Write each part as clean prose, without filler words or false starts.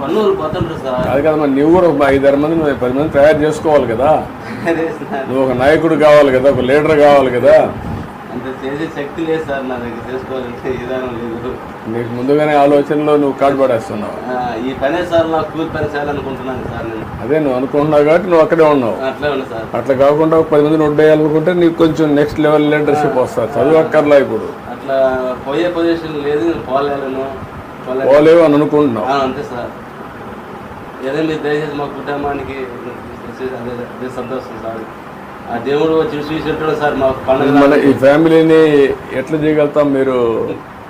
అది కదా మరి నువ్వు కూడా ఒక 5-6 మంది 10 మంది తయారు చేసుకోవాలి కదా. నువ్వు ఒక నాయకుడు కావాలి కదా, ఒక లీడర్ కావాలి కదా. చేసే శక్తి లేదు సార్ నా దగ్గర, చేసుకోవాలంటే విధానం లేదు. నీకు ముందుగానే ఆలోచనలో నువ్వు కాడు పడేస్తున్నావు. ఈ పనే సార్ నాకు కూలి పని చేయాలనుకుంటున్నాను సార్ నేను. అదే నువ్వు అనుకుంటున్నావు కాబట్టి నువ్వు అక్కడే ఉన్నావు. అట్లే ఉన్నా సార్. అట్లా కాకుండా ఒక 10 మందిని వడ్డేయాలనుకుంటే నీకు కొంచెం నెక్స్ట్ లెవెల్ లీడర్షిప్ వస్తుంది. చదువు అక్కర్లా ఇప్పుడు. అట్లా పోయే పొజిషన్ లేదు, పోలేవు అని అనుకుంటున్నావు. అంతే సార్. ఏదో మీరు దయచేసి మా కుటుంబానికి అదే సంతోషం సార్. ఆ దేవుడు వచ్చి చూసి సార్ మా పండుగ. ఈ ఫ్యామిలీని ఎట్లా చేయగలుగుతాం? మీరు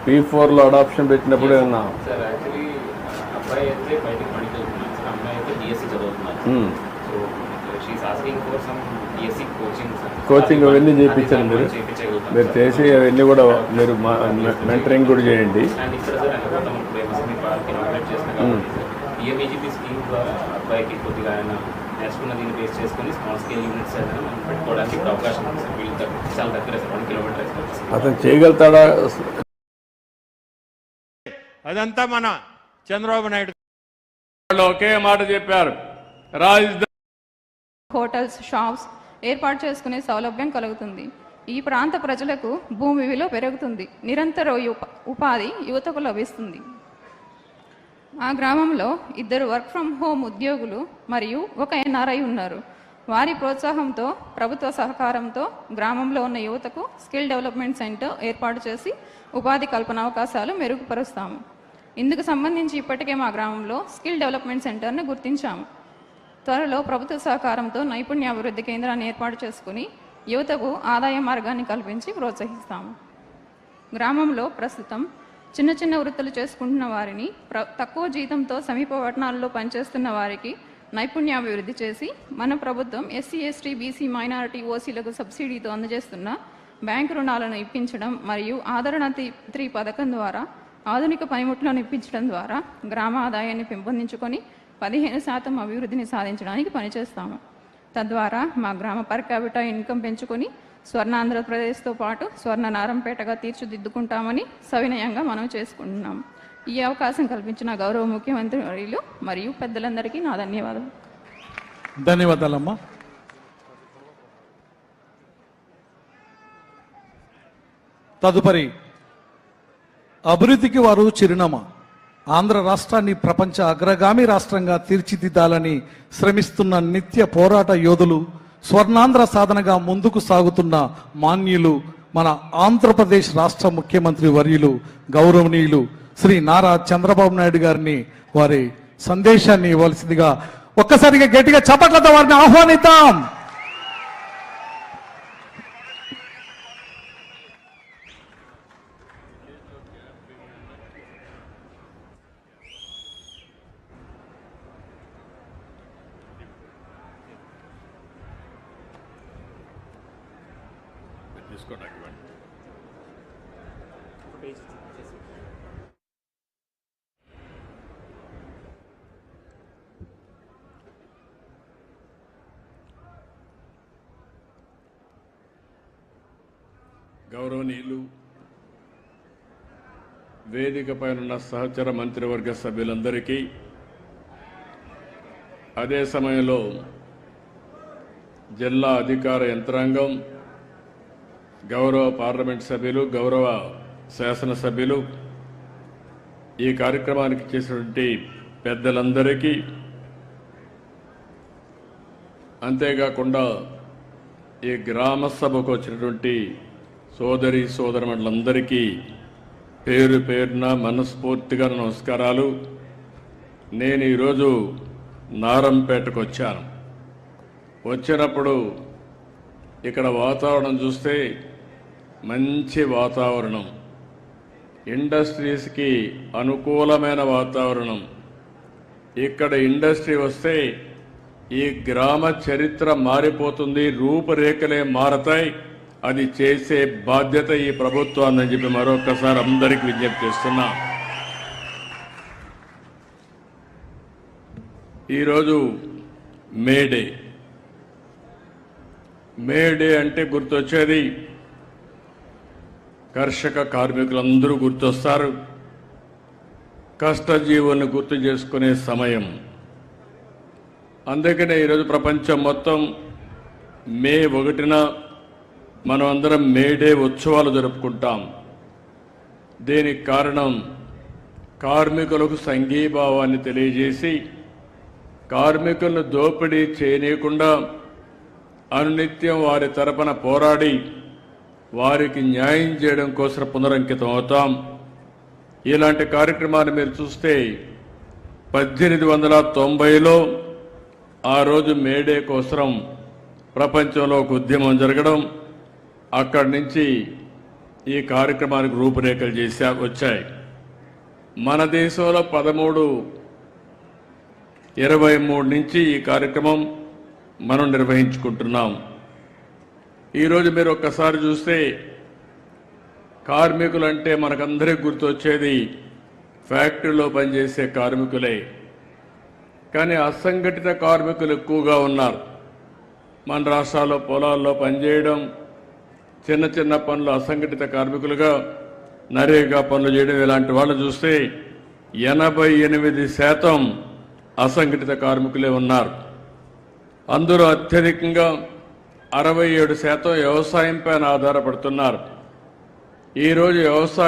P4లో అడాప్షన్ పెట్టినప్పుడు ఏమన్నా సార్? యాక్చువల్లీ అబ్బాయి అయితే బయటకు పనికి వెళ్తున్నాను సార్, అమ్మాయి అయితే BSc చదువుతున్నారు. So she is asking for some BSc coaching అవన్నీ చేయించండి. మీరు చేసి అవన్నీ కూడా మీరు మెంటరింగ్ కూడా చేయండి. అండ్ ఇక్కడ సార్ అనుకుంటాం ఇప్పుడు MSME పార్క్ ఇనాగ్రేట్ చేసిన కాబట్టి సార్ PMAGP స్కీమ్ ద్వారా అబ్బాయికి కొద్దిగా ఆయన నేర్చుకున్న దీన్ని బేస్ చేసుకుని స్మాల్ స్కేల్ యూనిట్స్ ఏదైనా మనం పెట్టుకోవడానికి ఇప్పుడు అవకాశం ఉంది సార్. వీళ్ళు చాలా దగ్గర సార్, 1 కిలోమీటర్ అతను చేయగలుగుతాడా? అదంతా మన చంద్రబాబు నాయుడు ఒకే మాట చెప్పారు, రాజధాని హోటల్స్, షాప్స్ ఏర్పాటు చేసుకునే సౌలభ్యం కలుగుతుంది. ఈ ప్రాంత ప్రజలకు భూమి విలువ పెరుగుతుంది, నిరంతర ఉపాధి యువతకు లభిస్తుంది. ఆ గ్రామంలో 2 వర్క్ ఫ్రమ్ హోమ్ ఉద్యోగులు మరియు ఒక NRI ఉన్నారు. వారి ప్రోత్సాహంతో, ప్రభుత్వ సహకారంతో గ్రామంలో ఉన్న యువతకు స్కిల్ డెవలప్మెంట్ సెంటర్ ఏర్పాటు చేసి ఉపాధి కల్పన అవకాశాలు మెరుగుపరుస్తాము. ఇందుకు సంబంధించి ఇప్పటికే మా గ్రామంలో స్కిల్ డెవలప్మెంట్ సెంటర్ను గుర్తించాము. త్వరలో ప్రభుత్వ సహకారంతో నైపుణ్యాభివృద్ధి కేంద్రాన్ని ఏర్పాటు చేసుకుని యువతకు ఆదాయ మార్గాన్ని కల్పించి ప్రోత్సహిస్తాము. గ్రామంలో ప్రస్తుతం చిన్న చిన్న వృత్తులు చేసుకుంటున్న వారిని, తక్కువ జీతంతో సమీప పట్టణాల్లో పనిచేస్తున్న వారికి నైపుణ్యాభివృద్ధి చేసి మన ప్రభుత్వం SC, ST, BC, మైనారిటీ, OCలకు సబ్సిడీతో అందజేస్తున్న బ్యాంకు రుణాలను ఇప్పించడం మరియు ఆదరణ 3 పథకం ద్వారా ఆధునిక పనిముట్లను ఇప్పించడం ద్వారా గ్రామ ఆదాయాన్ని పెంపొందించుకొని 15% అభివృద్ధిని సాధించడానికి పనిచేస్తాము. తద్వారా మా గ్రామ పర్ క్యాపిటా ఇన్కమ్ పెంచుకొని స్వర్ణాంధ్రప్రదేశ్తో పాటు స్వర్ణ నారంపేటగా తీర్చిదిద్దుకుంటామని సవినయంగా మనం చేసుకుంటున్నాం. ఈ అవకాశం కల్పించిన గౌరవ ముఖ్యమంత్రి వర్యులు మరియు పెద్దలందరికీ నా ధన్యవాదాలు. ధన్యవాదాలమ్మా. తదుపరి అభివృద్ధికి వారు చిరునామా. ఆంధ్ర రాష్ట్రాన్ని ప్రపంచ అగ్రగామి రాష్ట్రంగా తీర్చిదిద్దాలని శ్రమిస్తున్న నిత్య పోరాట యోధులు, స్వర్ణాంధ్ర సాధనగా ముందుకు సాగుతున్న మాన్యులు, మన ఆంధ్రప్రదేశ్ రాష్ట్ర ముఖ్యమంత్రి వర్యులు గౌరవనీయులు శ్రీ నారా చంద్రబాబు నాయుడు గారిని వారి సందేశాన్ని ఇవ్వాల్సిందిగా ఒక్కసారిగా గట్టిగా చప్పట్లతో వారిని ఆహ్వానిద్దాం. గౌరవనీయులు, వేదిక పైన సహచర మంత్రివర్గ సభ్యులందరికీ, అదే సమయంలో జిల్లా అధికార యంత్రాంగం, గౌరవ పార్లమెంట్ సభ్యులు, గౌరవ శాసనసభ్యులు, ఈ కార్యక్రమానికి చేసినటువంటి పెద్దలందరికీ, అంతేకాకుండా ఈ గ్రామ సభకు వచ్చినటువంటి సోదరి సోదరమణులందరికీ పేరు పేరున మనస్ఫూర్తిగా నమస్కారాలు. నేను ఈరోజు నారంపేటకు వచ్చాను. వచ్చినప్పుడు ఇక్కడ వాతావరణం చూస్తే మంచి వాతావరణం, ఇండస్ట్రీస్కి అనుకూలమైన వాతావరణం. ఇక్కడ ఇండస్ట్రీ వస్తే ఈ గ్రామ చరిత్ర మారిపోతుంది, రూపురేఖలే మారతాయి. అది చేసే బాధ్యత ఈ ప్రభుత్వాన్ని చెప్పి మరొకసారి అందరికీ విజ్ఞప్తి చేస్తున్నా. ఈరోజు మేడే. మేడే అంటే గుర్తొచ్చేది కర్షక కార్మికులందరూ గుర్తొస్తారు. కష్టజీవులను గుర్తు చేసుకునే సమయం. అందుకనే ఈరోజు ప్రపంచం మొత్తం మే 1న మనం అందరం మేడే ఉత్సవాలు జరుపుకుంటాం. దీనికి కారణం కార్మికులకు సంఘీభావాన్ని తెలియజేసి కార్మికులను దోపిడీ చేయనీయకుండా అనునిత్యం వారి తరపున పోరాడి వారికి న్యాయం చేయడం కోసం పునరంకితం అవుతాం. ఇలాంటి కార్యక్రమాన్ని మీరు చూస్తే 1890లో ఆ రోజు మేడే కోసం ప్రపంచంలో ఒక ఉద్యమం జరగడం, అక్కడి నుంచి ఈ కార్యక్రమానికి రూపురేఖలు వచ్చాయి. మన దేశంలో 1323 నుంచి ఈ కార్యక్రమం మనం నిర్వహించుకుంటున్నాం. ఈరోజు మీరు ఒక్కసారి చూస్తే కార్మికులంటే మనకందరికీ గుర్తొచ్చేది ఫ్యాక్టరీలో పనిచేసే కార్మికులే. కానీ అసంఘటిత కార్మికులు ఎక్కువగా ఉన్నారు. మన రాష్ట్రాల్లో పొలాల్లో పనిచేయడం, చిన్న చిన్న పనులు అసంఘటిత కార్మికులుగా నరేగా పనులు చేయడం, ఇలాంటి వాళ్ళు చూస్తే 88% అసంఘటిత కార్మికులే ఉన్నారు. అందులో అత్యధికంగా 67% వ్యవసాయం పైన ఆధారపడుతున్నారు. ఈరోజు వ్యవసాయం